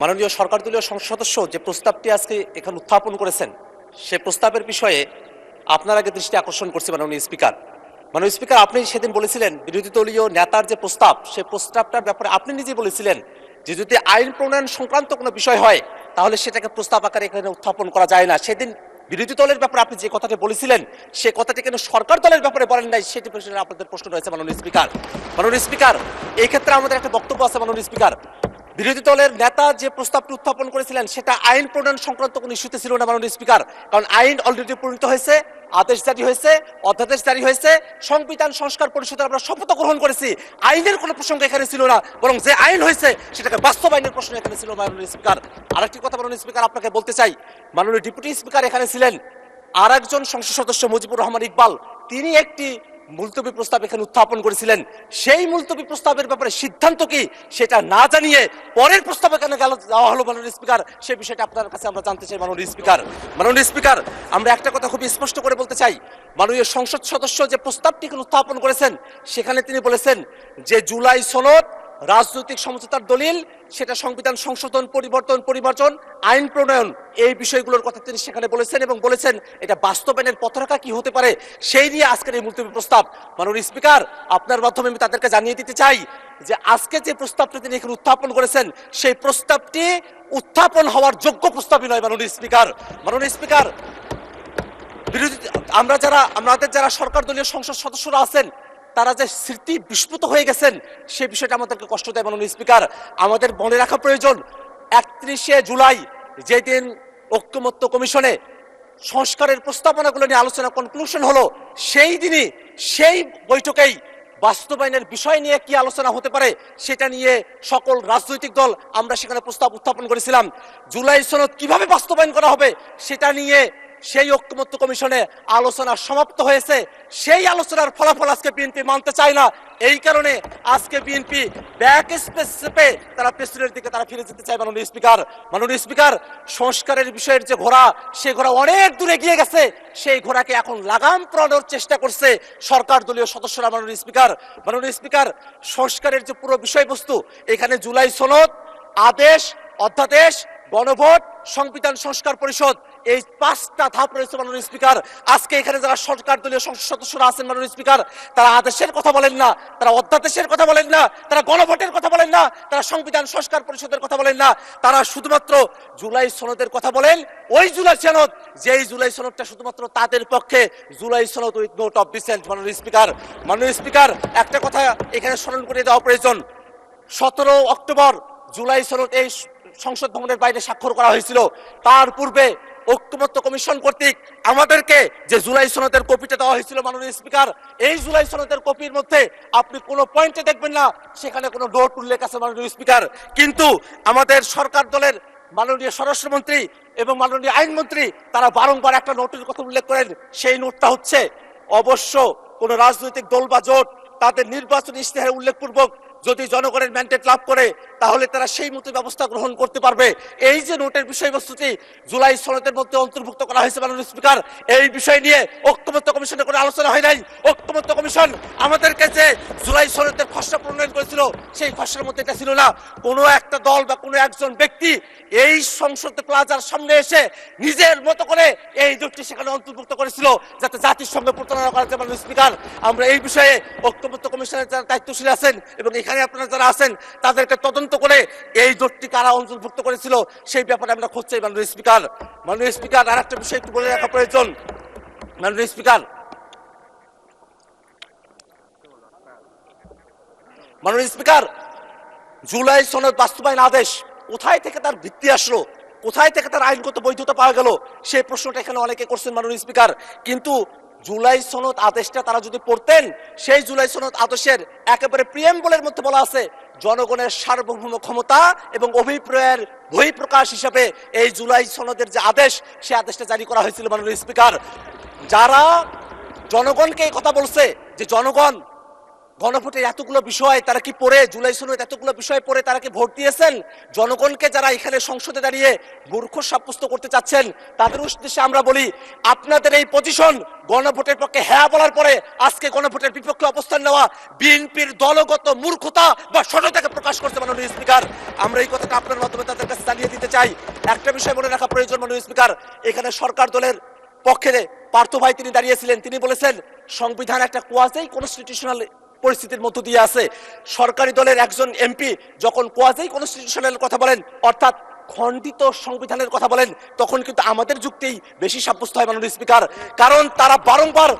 মাননীয় সরকার দলীয় সংসদ সদস্য যে প্রস্তাবটি আজকে এখানে উত্থাপন করেছেন সে প্রস্তাবের বিষয়ে আপনার আগে দৃষ্টি আকর্ষণ করছি। মাননীয় স্পিকার, আপনি সেদিন বলেছিলেন বিরোধী দলীয় নেতার যে প্রস্তাব সে প্রস্তাবটার ব্যাপারে আপনি নিজে বলেছিলেন যে যদি আইন প্রণয়ন সংক্রান্ত কোনো বিষয় হয় তাহলে সেটাকে প্রস্তাব আকারে এখানে উত্থাপন করা যায় না। সেদিন বিরোধী দলের ব্যাপারে আপনি যে কথাটি বলেছিলেন সে কথাটি কেন সরকার দলের ব্যাপারে বলেন নাই, সেটি প্রশ্নে আপনাদের প্রশ্ন রয়েছে। মাননীয় স্পিকার, এই ক্ষেত্রে আমাদের একটা বক্তব্য আছে। মাননীয় স্পিকার, বিরোধী দলের নেতা যে প্রস্তাবটি উত্থাপন করেছিলেন সেটা আইন প্রণয়ন সংক্রান্ত কোনো ইস্যুতে ছিল না। মাননীয় স্পিকার, কারণ আইন অলরেডি প্রণীত হয়েছে, আদেশ জারি হয়েছে, অধ্যাদেশ জারি হয়েছে, সংবিধান সংস্কার পরিষদের আমরা শপথ গ্রহণ করেছি। আইনের কোনো প্রসঙ্গ এখানে ছিল না, বরং যে আইন হয়েছে সেটাকে বাস্তবায়নের প্রশ্ন এখানে ছিল। মাননীয় স্পিকার, আরেকটি কথা মাননীয় স্পিকার আপনাকে বলতে চাই, মাননীয় ডেপুটি স্পিকার এখানে ছিলেন, আর একজন সংসদ সদস্য মুজিবুর রহমান ইকবাল, তিনি একটি মুলতবি প্রস্তাব এখানে উত্থাপন করেছিলেন। সেই মুলতবি প্রস্তাবের ব্যাপারে সিদ্ধান্ত কি সেটা না জানিয়ে পরের প্রস্তাবে কেন দেওয়া হলো মাননীয় স্পিকার, সেই বিষয়টা আপনার কাছে আমরা জানতে চাই। মাননীয় স্পিকার, আমরা একটা কথা খুবই স্পষ্ট করে বলতে চাই, মাননীয় সংসদ সদস্য যে প্রস্তাবটি এখানে উত্থাপন করেছেন সেখানে তিনি বলেছেন যে জুলাই সনদ রাজনৈতিক সমঝোতার দলিল, সেটা সংবিধান সংশোধন, পরিবর্তন, আইন প্রণয়ন, এই বিষয়গুলোর কথা তিনি সেখানে বলেছেন এবং বলেছেন এটা বাস্তবায়নের পথরেখা কি হতে পারে সেই নিয়ে আজকের এই মুলতবি প্রস্তাব। মাননীয় স্পিকার, আপনার মাধ্যমে আমি তাদেরকে জানিয়ে দিতে চাই যে আজকে যে প্রস্তাবটি তিনি এখানে উত্থাপন করেছেন সেই প্রস্তাবটি উত্থাপন হওয়ার যোগ্য প্রস্তাবই নয়। মাননীয় স্পিকার, বিরোধী আমাদের যারা সরকার দলীয় সংসদ সদস্যরা আছেন তারা যে স্মৃতি বিস্মৃত হয়ে গেছেন সে বিষয়টা আমাদেরকে কষ্ট দেয়। মাননীয় স্পিকার, আমাদের মনে রাখা প্রয়োজন 31শে জুলাই যেদিন ঐকমত্য কমিশনে সংস্কারের প্রস্তাবনাগুলো নিয়ে আলোচনা কনক্লুশন হলো, সেই দিনই সেই বৈঠকেই বাস্তবায়নের বিষয় নিয়ে কি আলোচনা হতে পারে সেটা নিয়ে সকল রাজনৈতিক দল আমরা সেখানে প্রস্তাব উত্থাপন করেছিলাম। জুলাই সনদ কিভাবে বাস্তবায়ন করা হবে সেটা নিয়ে সেই ঐকমত্য কমিশনে আলোচনা সমাপ্ত হয়েছে। সেই আলোচনার ফলাফল আজকে বিএনপি মানতে চায় না। এই কারণে আজকে বিএনপি ব্যাক স্পেসে তারা পেছনের দিকে তারা ফিরে যেতে চায়। মাননীয় স্পিকার, সংস্কারের বিষয়ের যে ঘোড়া সেই ঘোড়া অনেক দূরে গিয়ে গেছে, সেই ঘোড়াকে এখন লাগাম পরানোর চেষ্টা করছে সরকার দলীয় সদস্যরা। মাননীয় স্পিকার, সংস্কারের যে পুরো বিষয়বস্তু এখানে জুলাই সনদ, আদেশ, অধ্যাদেশ, গণভোট, সংবিধান সংস্কার পরিষদ, এই 5টা ধাপ রয়েছে। মাননীয় স্পিকার, আজকে এখানে যারা সরকার দলীয় সংসদ সদস্যরা আছেন মাননীয় স্পিকার, তারা আদেশের কথা বলেন না, তারা অধ্যাদেশের কথা বলেন না, তারা গণভোটের কথা বলেন না, তারা সংবিধান সংস্কার পরিষদের কথা বলেন না, তারা শুধুমাত্র জুলাই সনদের কথা বলেন। ওই জুলাই সনদ, যেই জুলাই সনদটা শুধুমাত্র তাদের পক্ষে জুলাই সনদ উইথ নোট অফ ডিসেন্ট। মাননীয় স্পিকার, একটা কথা এখানে স্মরণ করে দেওয়া প্রয়োজন, 17 অক্টোবর জুলাই সনদ এই সংসদ ভবনের বাইরে স্বাক্ষর করা হয়েছিল। তার পূর্বে ঐকমত্য কমিশন কর্তৃক আমাদেরকে যে জুলাই সনদের কপিটা দেওয়া হয়েছিল মাননীয় স্পিকার, এই জুলাই সনদের কপির মধ্যে আপনি কোনো পয়েন্টে দেখবেন না সেখানে কোনো নোট উল্লেখ আছে মাননীয় স্পিকার। কিন্তু আমাদের সরকার দলের মাননীয় স্বরাষ্ট্রমন্ত্রী এবং মাননীয় আইনমন্ত্রী তারা বারংবার একটা নোটের কথা উল্লেখ করেন। সেই নোটটা হচ্ছে অবশ্য কোন রাজনৈতিক দল বা জোট তাদের নির্বাচনী ইশতেহারে উল্লেখপূর্বক যদি জনগণের ম্যান্ডেট লাভ করে তাহলে তারা সেই মতো ব্যবস্থা গ্রহণ করতে পারবে। এই যে নোটের বিষয়বস্তুটি জুলাই সনদের মধ্যে অন্তর্ভুক্ত করা হয়েছে মাননীয় স্পিকার, এই বিষয় নিয়ে ঐকমত্য কমিশনে কোনো আলোচনা হয় নাই। ঐকমত্য কমিশন আমাদেরকে যে জুলাই সনদের খসড়া প্রণয়ন করেছিল সেই খসড়ার মধ্যে এটা ছিল না। কোনো একটা দল বা কোনো একজন ব্যক্তি এই সংসদ প্লাজার সামনে এসে নিজের মতো করে এই নোটটি সেখানে অন্তর্ভুক্ত করেছিল যাতে জাতির সঙ্গে প্রতারণা করা যায়। মাননীয় স্পিকার, আমরা এই বিষয়ে ঐকমত্য কমিশনের যারা দায়িত্বশীল আছেন এবং এখানে আপনারা যারা আছেন তাদেরকে তদন্ত করে এই জোটটি কারা অন্তর্ভুক্ত করেছিল সেই ব্যাপারে আমরা খোঁজ চাই। মাননীয় স্পিকার, আর একটা বিষয় একটু বলে রাখা প্রয়োজন। মাননীয় স্পিকার, জুলাই সনদ বাস্তবায়ন আদেশ কোথায় থেকে তার ভিত্তি আসলো, কোথায় থেকে তার আইনগত বৈধতা পাওয়া গেল সেই প্রশ্নটা এখানে অনেকে করছেন মাননীয় স্পিকার। কিন্তু জুলাই সনদ আদেশটা তারা যদি পড়তেন, সেই জুলাই সনদ আদেশের একেবারে প্রিয়াম্বলের মধ্যে বলা আছে জনগণের সার্বভৌম ক্ষমতা এবং অভিপ্রায়ের বহিঃপ্রকাশ হিসাবে এই জুলাই সনদের যে আদেশ সেই আদেশটা জারি করা হয়েছিল। মাননীয় স্পিকার, যারা জনগণকে এই কথা বলছে যে জনগণ গণভোটের এতগুলো বিষয় তারা কি পড়ে, জুলাই সনদ এতগুলো বিষয় পড়ে তারা কি ভোট দিয়েছেন? জনগণকে যারা এখানে সংসদে দাঁড়িয়ে মূর্খ সাব্যস্ত করতে চাচ্ছেন তাদের উদ্দেশ্যে আমরা বলি, আপনাদের এই পজিশন গণভোটের পক্ষে হ্যাঁ বলার পরে আজকে গণভোটের বিপক্ষে অবস্থান নেওয়া বিএনপির দলগত মূর্খতা বা সততাকে প্রকাশ করছে মাননীয় স্পিকার। আমরা এই কথাটা আপনার মাধ্যমে তাদের কাছে জানিয়ে দিতে চাই। একটা বিষয় মনে রাখা প্রয়োজন মাননীয় স্পিকার, এখানে সরকার দলের পক্ষে পার্থ ভাই তিনি দাঁড়িয়েছিলেন, তিনি বলেছেন সংবিধান একটা কোয়াজি কনস্টিটিউশনাল পরিস্থিতির মধ্য দিয়ে আছে। সরকারি দলের একজন এমপি যখন কোয়াজি কনস্টিটিউশনাল কথা বলেন, অর্থাৎ খণ্ডিত সংবিধানের কথা বলেন, তখন কিন্তু আমাদের যুক্তিই বেশি সাব্যস্ত হয় মাননীয় স্পিকার। কারণ তারা বারংবার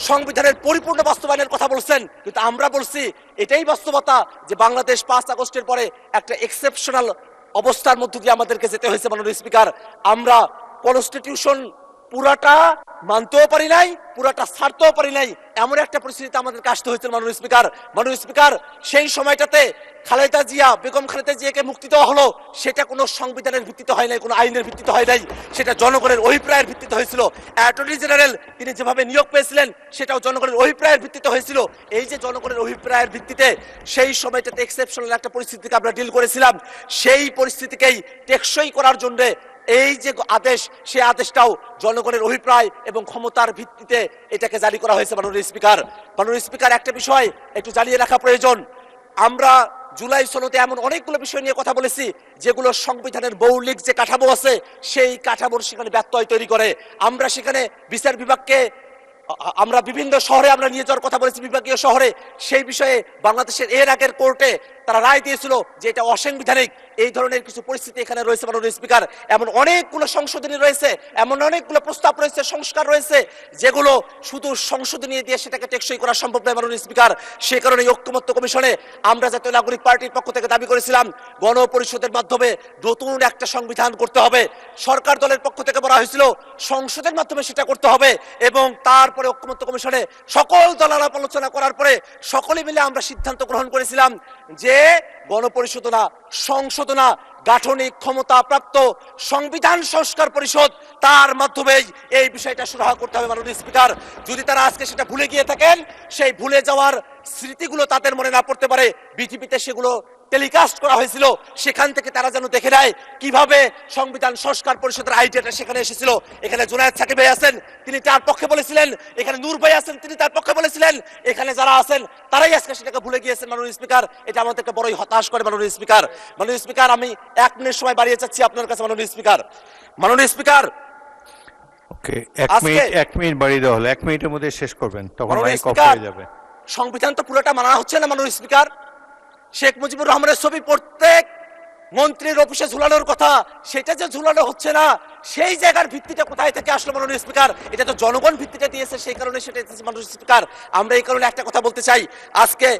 সংবিধানের পরিপূর্ণ বাস্তবায়নের কথা বলছেন, কিন্তু আমরা বলছি এটাই বাস্তবতা যে বাংলাদেশ 5 আগস্টের পরে একটা এক্সেপশনাল অবস্থার মধ্য দিয়ে আমাদেরকে যেতে হয়েছে মাননীয় স্পিকার। আমরা কনস্টিটিউশন পুরাটা মানতেও পারি নাই, পুরাটা ছাড়তেও পারি নাই, এমন একটা পরিস্থিতিতে আমাদেরকে আসতে হয়েছিল মাননীয় স্পিকার। মাননীয় স্পিকার, সেই সময়টাতে খালেদা জিয়া, বেগম খালেদা জিয়াকে মুক্তি দেওয়া হলো, সেটা কোনো সংবিধানের ভিত্তিতে হয় নাই, কোনো আইনের ভিত্তিতে হয় নাই, সেটা জনগণের অভিপ্রায়ের ভিত্তিতে হয়েছিল। অ্যাটর্নি জেনারেল তিনি যেভাবে নিয়োগ পেয়েছিলেন সেটাও জনগণের অভিপ্রায়ের ভিত্তিতে হয়েছিল। এই যে জনগণের অভিপ্রায়ের ভিত্তিতে সেই সময়টাতে এক্সেপশনাল একটা পরিস্থিতিকে আমরা ডিল করেছিলাম, সেই পরিস্থিতিকেই টেকসই করার জন্য এই যে আদেশ, সেই আদেশটাও জনগণের অভিপ্রায় এবং ক্ষমতার ভিত্তিতে এটাকে জারি করা হয়েছে মাননীয় স্পিকার। মাননীয় স্পিকার, একটা বিষয় একটু জানিয়ে রাখা প্রয়োজন, আমরা জুলাই সনদে এমন অনেকগুলো বিষয় নিয়ে কথা বলেছি যেগুলো সংবিধানের মৌলিক যে কাঠামো আছে সেই কাঠামোর সেখানে ব্যত্যয় তৈরি করে। আমরা সেখানে বিচার বিভাগকে আমরা বিভিন্ন শহরে আমরা নিয়ে যাওয়ার কথা বলেছি, বিভাগীয় শহরে। সেই বিষয়ে বাংলাদেশের এর আগের কোর্টে তারা রায় দিয়েছিল যে এটা অসাংবিধানিক। এই ধরনের কিছু পরিস্থিতি এখানে রয়েছে মাননীয় স্পিকার। এমন অনেকগুলো সংশোধনী রয়েছে, এমন অনেকগুলো প্রস্তাব রয়েছে, সংস্কার রয়েছে, যেগুলো শুধু সংশোধনী দিয়ে সেটাকে টেকসই করা সম্ভব নয় মাননীয় স্পিকার। সে কারণে ঐক্যমত্য কমিশনে আমরা জাতীয় নাগরিক পার্টির পক্ষ থেকে দাবি করেছিলাম গণপরিষদের মাধ্যমে নতুন একটা সংবিধান করতে হবে। সরকার দলের পক্ষ থেকে বলা হয়েছিল সংসদের মাধ্যমে সেটা করতে হবে, এবং তারপরে ঐক্যমত্য কমিশনে সকল দল আলাপ আলোচনা করার পরে সকলে মিলে আমরা সিদ্ধান্ত গ্রহণ করেছিলাম যে গণপরিষদ না, সংশোধনা গাঠনিক ক্ষমতা প্রাপ্ত সংবিধান সংস্কার পরিষদ, তার মাধ্যমেই এই বিষয়টা সুরাহা করতে হবে মাননীয় স্পিকার। যদি তারা আজকে সেটা ভুলে গিয়ে থাকেন, সেই ভুলে যাওয়ার স্মৃতিগুলো তাদের মনে না পড়তে পারে, বিটিভিতে সেগুলো টেলিকাস্ট করা হয়েছিল, সেখান থেকে তারা যেন দেখে নেয় কিভাবে সংবিধান সংস্কার পরিষদের আইডিয়াটা সেখানে এসেছিল। এখানে জুনায়েদ সাকিব ভাই আছেন, তিনি তার পক্ষে বলেছিলেন, এখানে নূর ভাই আছেন, তিনি তার পক্ষে বলেছিলেন, এখানে যারা আছেন তারাই আজকে সেটাকে ভুলে গিয়েছেন মাননীয় স্পিকার। এটা আমাদেরকে বড়ই হতাশ করে মাননীয় স্পিকার। মাননীয় স্পিকার, আমি 1 মিনিট সময় বাড়িয়ে চাচ্ছি আপনার কাছে মাননীয় স্পিকার। মাননীয় স্পিকার, ওকে, 1 মিনিট বাড়িয়ে দেওয়া হলো, 1 মিনিটের মধ্যে শেষ করবেন, তখন মাইক অফ হয়ে যাবে। সংবিধান তো পুরোটা মানা হচ্ছে না মাননীয় স্পিকার। শেখ মুজিবুর রহমানের ছবি প্রত্যেক মন্ত্রীর অফিসে ঝুলানোর কথা, সেটা যে ঝুলানো হচ্ছে না, সেই জায়গার ভিত্তিটা কোথায় থেকে আসলো মাননীয় স্পিকার? এটা তো জনগণ ভিত্তিটা দিয়েছে, সেই কারণে সেটা মাননীয় স্পিকার। আমরা এই কারণে একটা কথা বলতে চাই, আজকে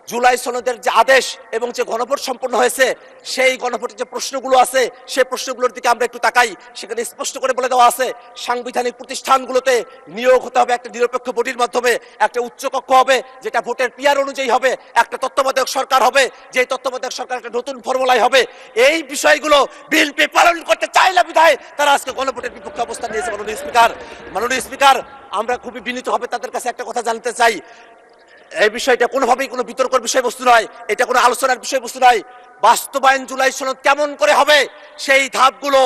জুলাই সনদের যে আদেশ এবং যে গণভোট সম্পন্ন হয়েছে, সেই গণভোটের যে প্রশ্নগুলো আছে সেই প্রশ্নগুলোর দিকে আমরা একটু তাকাই। সেখানে স্পষ্ট করে বলে দেওয়া আছে সাংবিধানিক প্রতিষ্ঠানগুলোতে নিয়োগ হতে হবে একটা নিরপেক্ষ বডির মাধ্যমে, একটা উচ্চকক্ষ হবে যেটা ভোটের পিয়ার অনুযায়ী হবে, একটা তত্ত্বাবধায়ক সরকার হবে, যে তত্ত্বাবধায়ক সরকার একটা নতুন ফর্মুলায় হবে। এই বিষয়গুলো বিএনপি পালন করতে চায় না বিধায় তারা আজকে গণভোটের বিপক্ষে অবস্থান নিয়েছে মাননীয় স্পিকার। মাননীয় স্পিকার, আমরা খুবই বিনীত হবে তাদের কাছে একটা কথা জানতে চাই, এই বিষয়টা কোনোভাবেই কোনো বিতর্কের বিষয়বস্তু নয়, এটা কোনো আলোচনার বিষয়বস্তু নয়। বাস্তবায়ন জুলাই সনদ কেমন করে হবে সেই ধাপগুলো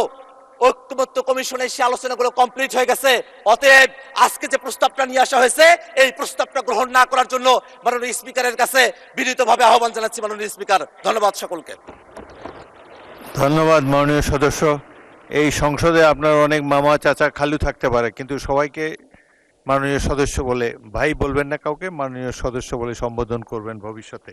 ঐক্যমত্য কমিশনে সে আলোচনাগুলো কমপ্লিট হয়ে গেছে। অতএব আজকে যে প্রস্তাবটা নিয়ে আসা হয়েছে এই প্রস্তাবটা গ্রহণ না করার জন্য মাননীয় স্পিকারের কাছে বিনীতভাবে আহ্বান জানাচ্ছি মাননীয় স্পিকার। ধন্যবাদ সকলকে। ধন্যবাদ মাননীয় সদস্য। এই সংসদে আপনার অনেক মামা, চাচা, খালু থাকতে পারে, কিন্তু সবাইকে মাননীয় সদস্য বলে, ভাই বলবেন না কাউকে, মাননীয় সদস্য বলে সম্বোধন করবেন ভবিষ্যতে।